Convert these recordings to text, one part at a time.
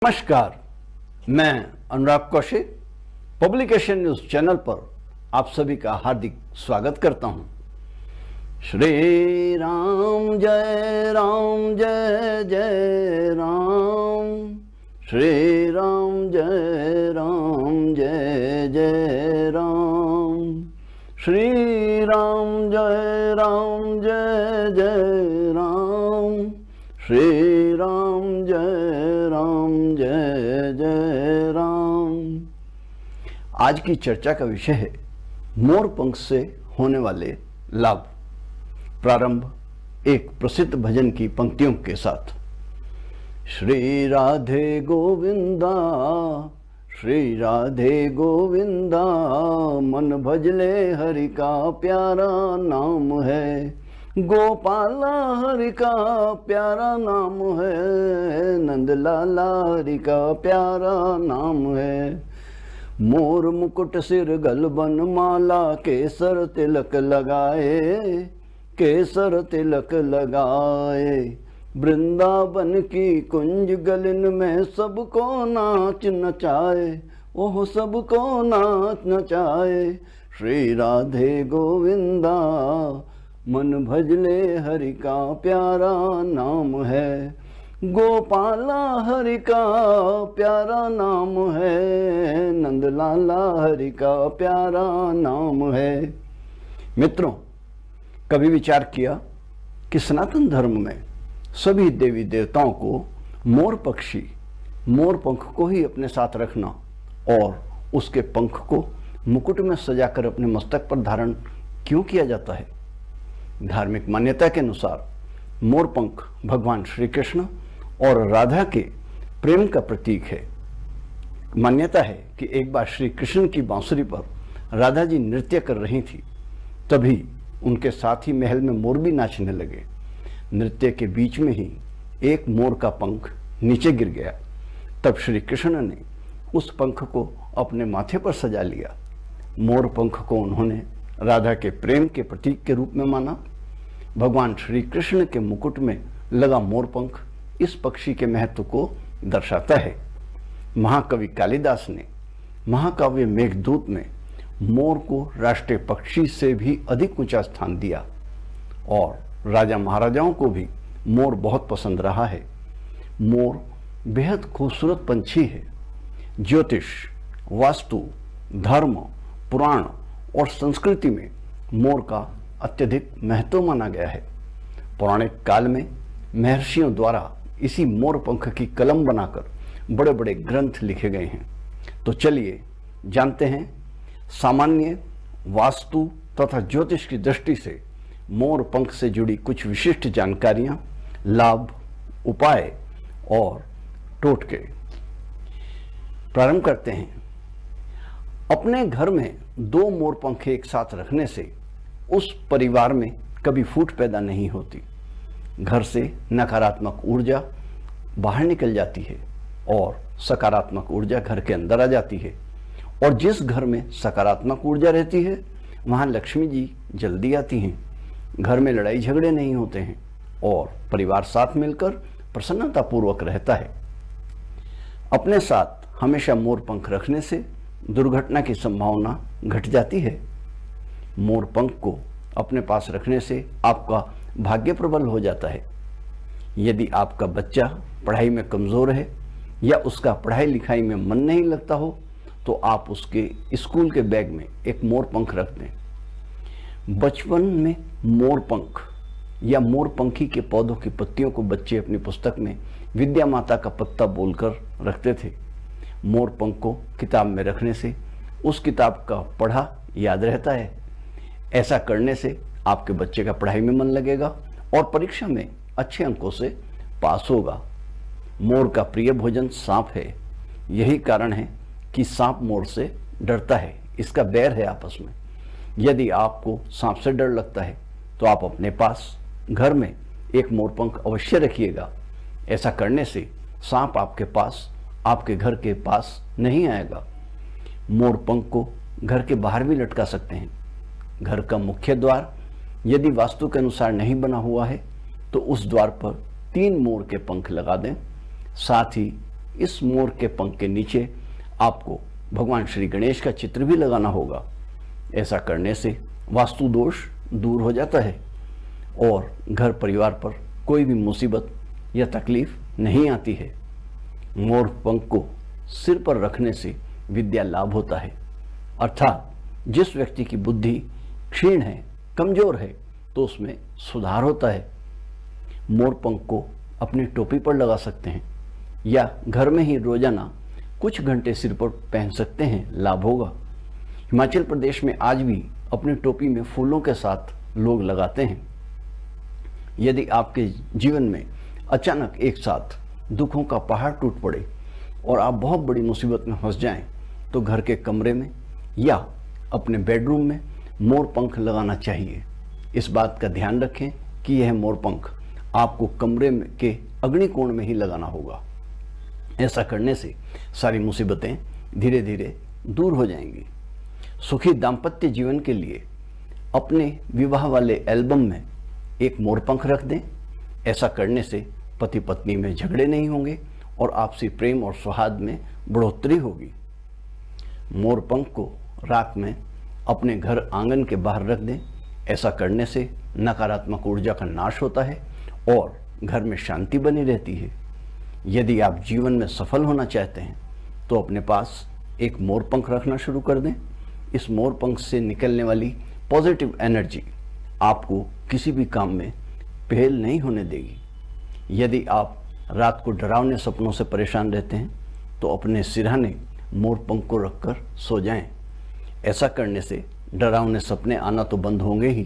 नमस्कार, मैं अनुराग Kaushik publication news channel पर आप सभी का हार्दिक स्वागत करता हूं। श्री राम जय जय राम, श्री राम जय जय राम, श्री राम जय जय राम, श्री राम जय जय राम। आज की चर्चा का विषय है मोर पंख से होने वाले लाभ। प्रारंभ एक प्रसिद्ध भजन की पंक्तियों के साथ। श्री राधे गोविंदा, श्री राधे गोविंदा, मन भजले हरि का प्यारा नाम है। गोपाला हरि का प्यारा नाम है, नंद लाला हरि का प्यारा नाम है। मोर मुकुट सिर गलबन माला, केसर तिलक लगाए, केसर तिलक लगाए। वृंदावन की कुंज गलिन में सबको नाच नचाए, ओह सबको नाच नचाए। श्री राधे गोविंदा, मन भजले हरि का प्यारा नाम है। गोपाला हरि का प्यारा नाम है, नंद लाला हरि का प्यारा नाम है। मित्रों, कभी विचार किया कि सनातन धर्म में सभी देवी देवताओं को मोर पक्षी, मोर पंख को ही अपने साथ रखना और उसके पंख को मुकुट में सजाकर अपने मस्तक पर धारण क्यों किया जाता है? धार्मिक मान्यता के अनुसार मोर पंख भगवान श्री कृष्ण और राधा के प्रेम का प्रतीक है। मान्यता है कि एक बार श्री कृष्ण की बांसुरी पर राधा जी नृत्य कर रही थी, तभी उनके साथ ही महल में मोर भी नाचने लगे। नृत्य के बीच में ही एक मोर का पंख नीचे गिर गया। तब श्री कृष्ण ने उस पंख को अपने माथे पर सजा लिया। मोर पंख को उन्होंने राधा के प्रेम के प्रतीक के रूप में माना। भगवान श्री कृष्ण के मुकुट में लगा मोर पंख इस पक्षी के महत्व को दर्शाता है। महाकवि कालिदास ने महाकाव्य मेघदूत में मोर को राष्ट्रीय पक्षी से भी अधिक ऊंचा स्थान दिया और राजा महाराजाओं को भी मोर बहुत पसंद रहा है। मोर बेहद खूबसूरत पंछी है। ज्योतिष, वास्तु, धर्म, पुराण और संस्कृति में मोर का अत्यधिक महत्व माना गया है। पौराणिक काल में महर्षियों द्वारा इसी मोर पंख की कलम बनाकर बड़े बड़े ग्रंथ लिखे गए हैं। तो चलिए जानते हैं सामान्य वास्तु तथा ज्योतिष की दृष्टि से मोर पंख से जुड़ी कुछ विशिष्ट जानकारियां, लाभ, उपाय और टोटके। प्रारंभ करते हैं। अपने घर में दो मोर पंख एक साथ रखने से उस परिवार में कभी फूट पैदा नहीं होती। घर से नकारात्मक ऊर्जा बाहर निकल जाती है और सकारात्मक ऊर्जा घर के अंदर आ जाती है। और जिस घर में सकारात्मक ऊर्जा रहती है वहां लक्ष्मी जी जल्दी आती हैं। घर में लड़ाई झगड़े नहीं होते हैं और परिवार साथ मिलकर प्रसन्नतापूर्वक रहता है। अपने साथ हमेशा मोर पंख रखने से दुर्घटना की संभावना घट जाती है। मोर पंख को अपने पास रखने से आपका भाग्य प्रबल हो जाता है। यदि आपका बच्चा पढ़ाई में कमजोर है या उसका पढ़ाई लिखाई में मन नहीं लगता हो तो आप उसके स्कूल के बैग में एक मोर पंख रख दें। बचपन में मोर पंख या मोर पंखी के पौधों की पत्तियों को बच्चे अपनी पुस्तक में विद्या माता का पत्ता बोलकर रखते थे। मोर पंख को किताब में रखने से उस किताब का पढ़ा याद रहता है। ऐसा करने से आपके बच्चे का पढ़ाई में मन लगेगा और परीक्षा में अच्छे अंकों से पास होगा। मोर का प्रिय भोजन सांप है। यही कारण है कि सांप मोर से डरता है, इसका बैर है आपस में। यदि आपको सांप से डर लगता है तो आप अपने पास घर में एक मोर पंख अवश्य रखिएगा। ऐसा करने से सांप आपके पास, आपके घर के पास नहीं आएगा। मोर पंख को घर के बाहर भी लटका सकते हैं। घर का मुख्य द्वार यदि वास्तु के अनुसार नहीं बना हुआ है तो उस द्वार पर 3 मोर के पंख लगा दें। साथ ही इस मोर के पंख के नीचे आपको भगवान श्री गणेश का चित्र भी लगाना होगा। ऐसा करने से वास्तु दोष दूर हो जाता है और घर परिवार पर कोई भी मुसीबत या तकलीफ नहीं आती है। मोर पंख को सिर पर रखने से विद्या लाभ होता है, अर्थात जिस व्यक्ति की बुद्धि क्षीण है, कमजोर है, तो उसमें सुधार होता है। मोर पंख को अपनी टोपी पर लगा सकते हैं या घर में ही रोजाना कुछ घंटे सिर पर पहन सकते हैं, लाभ होगा। हिमाचल प्रदेश में आज भी अपनी टोपी में फूलों के साथ लोग लगाते हैं। यदि आपके जीवन में अचानक एक साथ दुखों का पहाड़ टूट पड़े और आप बहुत बड़ी मुसीबत में फंस जाएं, तो घर के कमरे में या अपने बेडरूम में मोर पंख लगाना चाहिए। इस बात का ध्यान रखें कि यह मोर पंख आपको कमरे के अग्निकोण में ही लगाना होगा। ऐसा करने से सारी मुसीबतें धीरे धीरे दूर हो जाएंगी। सुखी दाम्पत्य जीवन के लिए अपने विवाह वाले एल्बम में एक मोर पंख रख दें। ऐसा करने से पति पत्नी में झगड़े नहीं होंगे और आपसी प्रेम और सौहार्द में बढ़ोतरी होगी। मोर पंख को रात में अपने घर आंगन के बाहर रख दें। ऐसा करने से नकारात्मक ऊर्जा का नाश होता है और घर में शांति बनी रहती है। यदि आप जीवन में सफल होना चाहते हैं तो अपने पास एक मोर पंख रखना शुरू कर दें। इस मोर पंख से निकलने वाली पॉजिटिव एनर्जी आपको किसी भी काम में फेल नहीं होने देगी। यदि आप रात को डरावने सपनों से परेशान रहते हैं तो अपने सिरहाने मोर पंख को रखकर सो जाएं। ऐसा करने से डरावने सपने आना तो बंद होंगे ही,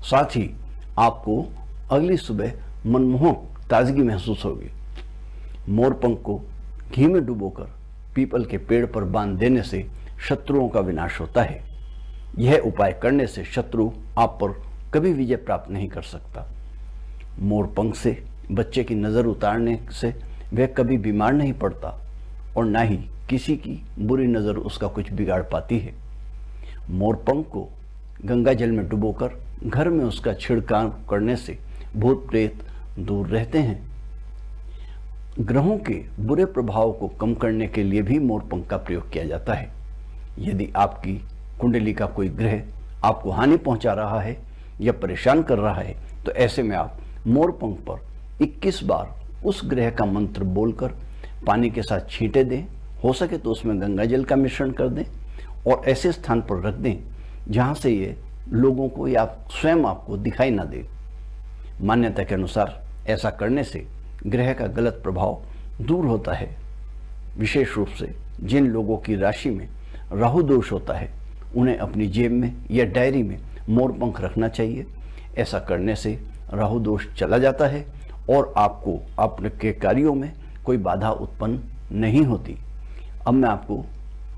साथ ही आपको अगली सुबह मनमोहक ताजगी महसूस होगी। मोर पंख को घी में डुबोकर पीपल के पेड़ पर बांध देने से शत्रुओं का विनाश होता है। यह उपाय करने से शत्रु आप पर कभी विजय प्राप्त नहीं कर सकता। मोर पंख से बच्चे की नज़र उतारने से वह कभी बीमार नहीं पड़ता और ना ही किसी की बुरी नज़र उसका कुछ बिगाड़ पाती है। मोर पंख को गंगा जल में डुबोकर घर में उसका छिड़काव करने से भूत प्रेत दूर रहते हैं। ग्रहों के बुरे प्रभाव को कम करने के लिए भी मोर पंख का प्रयोग किया जाता है। यदि आपकी कुंडली का कोई ग्रह आपको हानि पहुंचा रहा है या परेशान कर रहा है, तो ऐसे में आप मोर पंख पर 21 बार उस ग्रह का मंत्र बोलकर पानी के साथ छींटे दें। हो सके तो उसमें गंगा जल का मिश्रण कर दें और ऐसे स्थान पर रख दें जहां से ये लोगों को या स्वयं आपको दिखाई ना दे। मान्यता के अनुसार ऐसा करने से ग्रह का गलत प्रभाव दूर होता है। विशेष रूप से जिन लोगों की राशि में राहु दोष होता है, उन्हें अपनी जेब में या डायरी में मोर पंख रखना चाहिए। ऐसा करने से राहु दोष चला जाता है और आपको आपके कार्यों में कोई बाधा उत्पन्न नहीं होती। अब मैं आपको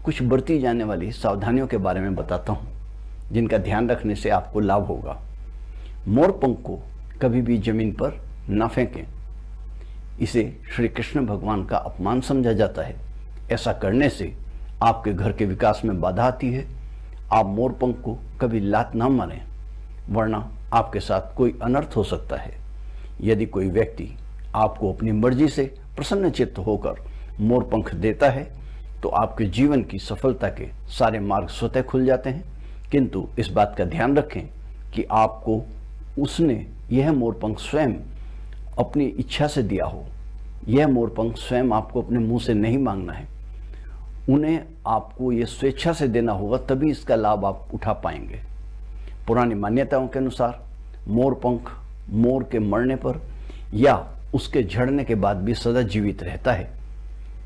कुछ बरती जाने वाली सावधानियों के बारे में बताता हूँ, जिनका ध्यान रखने से आपको लाभ होगा। मोर पंख को कभी भी जमीन पर न फेंकें। इसे श्री कृष्ण भगवान का अपमान समझा जाता है। ऐसा करने से आपके घर के विकास में बाधा आती है। आप मोर पंख को कभी लात ना मारें, वरना आपके साथ कोई अनर्थ हो सकता है। यदि कोई व्यक्ति आपको अपनी मर्जी से प्रसन्नचित्त होकर मोर पंख देता है तो आपके जीवन की सफलता के सारे मार्ग स्वतः खुल जाते हैं। किंतु इस बात का ध्यान रखें कि आपको उसने यह मोर पंख स्वयं अपनी इच्छा से दिया हो। यह मोर पंख स्वयं आपको अपने मुंह से नहीं मांगना है, उन्हें आपको ये स्वेच्छा से देना होगा, तभी इसका लाभ आप उठा पाएंगे। पुरानी मान्यताओं के अनुसार मोर पंख मोर के मरने पर या उसके झड़ने के बाद भी सदा जीवित रहता है।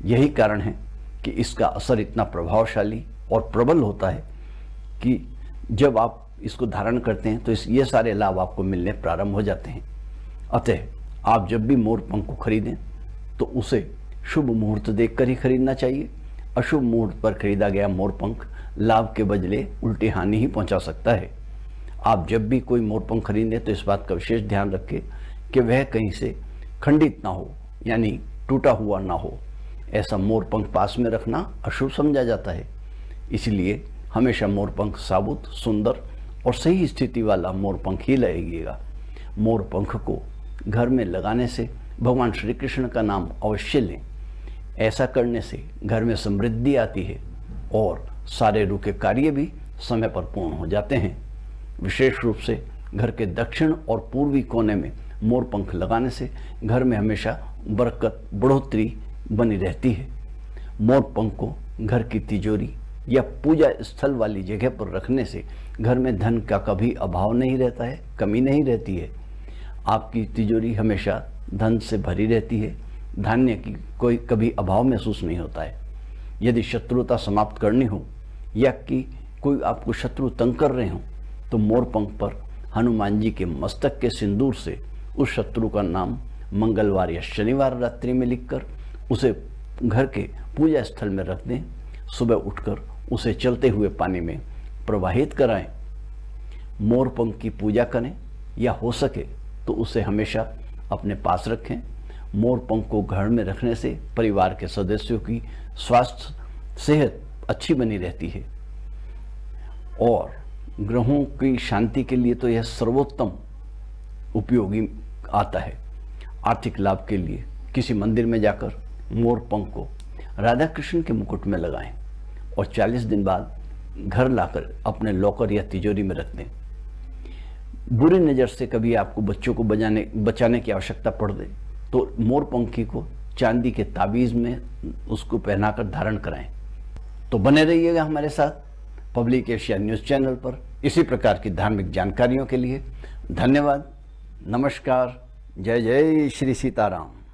यही कारण है कि इसका असर इतना प्रभावशाली और प्रबल होता है कि जब आप इसको धारण करते हैं तो ये सारे लाभ आपको मिलने प्रारंभ हो जाते हैं। अतः आप जब भी मोर पंख को खरीदें तो उसे शुभ मुहूर्त देखकर ही खरीदना चाहिए। अशुभ मुहूर्त पर खरीदा गया मोर पंख लाभ के बदले उल्टी हानि ही पहुंचा सकता है। आप जब भी कोई मोर पंख खरीदें तो इस बात का विशेष ध्यान रखें कि वह कहीं से खंडित ना हो, यानी टूटा हुआ ना हो। ऐसा मोर पंख पास में रखना अशुभ समझा जाता है। इसलिए हमेशा मोर पंख साबुत, सुंदर और सही स्थिति वाला मोर पंख ही लगाइएगा। मोर पंख को घर में लगाने से भगवान श्री कृष्ण का नाम अवश्य लें। ऐसा करने से घर में समृद्धि आती है और सारे रुके कार्य भी समय पर पूर्ण हो जाते हैं। विशेष रूप से घर के दक्षिण और पूर्वी कोने में मोर पंख लगाने से घर में हमेशा बरकत बढ़ोतरी बनी रहती है। मोर पंख को घर की तिजोरी या पूजा स्थल वाली जगह पर रखने से घर में धन का कभी अभाव नहीं रहता है, कमी नहीं रहती है। आपकी तिजोरी हमेशा धन से भरी रहती है, धान्य की कोई कभी अभाव महसूस नहीं होता है। यदि शत्रुता समाप्त करनी हो या कि कोई आपको शत्रु तंग कर रहे हो तो मोर पंख पर हनुमान जी के मस्तक के सिंदूर से उस शत्रु का नाम मंगलवार या शनिवार रात्रि में लिखकर उसे घर के पूजा स्थल में रख दें। सुबह उठकर उसे चलते हुए पानी में प्रवाहित कराएं। मोर पंख की पूजा करें या हो सके तो उसे हमेशा अपने पास रखें। मोर पंख को घर में रखने से परिवार के सदस्यों की स्वास्थ्य सेहत अच्छी बनी रहती है और ग्रहों की शांति के लिए तो यह सर्वोत्तम उपयोगी आता है। आर्थिक लाभ के लिए किसी मंदिर में जाकर मोर पंख को राधा कृष्ण के मुकुट में लगाएं और 40 दिन बाद घर लाकर अपने लॉकर या तिजोरी में रख दें। बुरी नज़र से कभी आपको बच्चों को बचाने की आवश्यकता पड़ दे तो मोर पंखी को चांदी के ताबीज़ में उसको पहनाकर धारण कराएं। तो बने रहिएगा हमारे साथ पब्लिक एशिया न्यूज़ चैनल पर इसी प्रकार की धार्मिक जानकारियों के लिए। धन्यवाद। नमस्कार। जय जय श्री सीताराम।